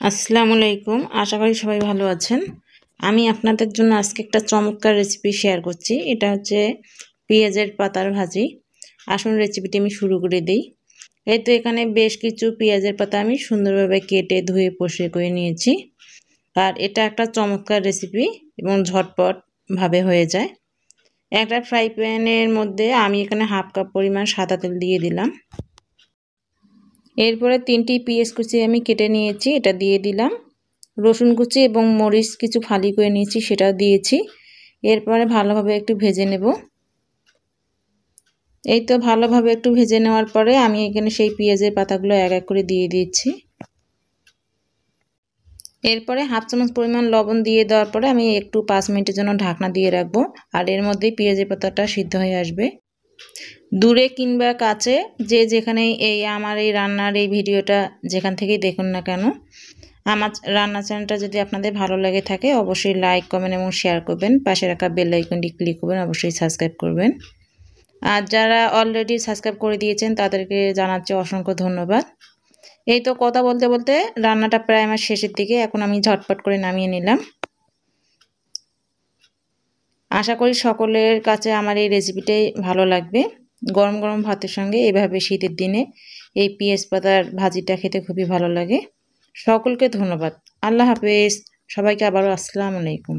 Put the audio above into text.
আসসালামু আলাইকুম। আশা করি সবাই ভালো আছেন। আমি আপনাদের জন্য আজকে একটা চমৎকার রেসিপি শেয়ার করছি। এটা হচ্ছে পেঁয়াজের পাতার ভাজি। আসুন রেসিপিটি আমি শুরু করে দিই। এই তো এখানে বেশ কিছু পেঁয়াজের পাতা আমি সুন্দরভাবে কেটে ধুয়ে পরিষ্কার করে নিয়েছি। আর এটা একটা চমৎকার রেসিপি এবং ঝটপট ভাবে হয়ে যায়। একটা ফ্রাই প্যানের মধ্যে আমি এখানে হাফ কাপ পরিমাণ সাদা তেল দিয়ে দিলাম। এরপরে 3টি পেঁয়াজ কুচি আমি কেটে নিয়েছি, এটা দিয়ে দিলাম। রসুন কুচি এবং মরিচ কিছু ফালি করে নিয়েছি, সেটাও দিয়েছি। এরপরে ভালোভাবে একটু ভেজে নেব। এই তো ভালোভাবে একটু ভেজে নেওয়ার পরে আমি এখানে সেই পেঁয়াজের পাতাগুলো এক এক করে দিয়ে দিচ্ছি। এরপরে হাফ চামচ পরিমাণ লবণ দিয়ে দেওয়ার পরে আমি একটু 5 মিনিটের জন্য ঢাকনা দিয়ে রাখবো। আর এর মধ্যেই পেঁয়াজের পাতাটা সিদ্ধ হয়ে আসবে। দূরে কিংবা কাছে যে যেখানেই আমার এই রান্নার এই ভিডিওটা যেখান থেকেই দেখুন না কেন, আমার রান্না চ্যানেলটা যদি আপনাদের ভালো লাগে থাকে অবশ্যই লাইক, কমেন্ট এবং শেয়ার করবেন। পাশে রাখা বেল আইকনটি ক্লিক করবেন, অবশ্যই সাবস্ক্রাইব করবেন। আর যারা অলরেডি সাবস্ক্রাইব করে দিয়েছেন তাদেরকে জানাচ্ছি অসংখ্য ধন্যবাদ। এই তো কথা বলতে বলতে রান্নাটা প্রায় আমার শেষের দিকে, এখন আমি ঝটপট করে নামিয়ে নিলাম। আশা করি সকলের কাছে আমার এই রেসিপিটাই ভালো লাগবে। গরম গরম ভাতের সঙ্গে এভাবে শীতের দিনে এই পেঁয়াজ পাতার ভাজিটা খেতে খুবই ভালো লাগে। সকলকে ধন্যবাদ। আল্লাহ হাফেজ। সবাইকে আবারও আসসালামু আলাইকুম।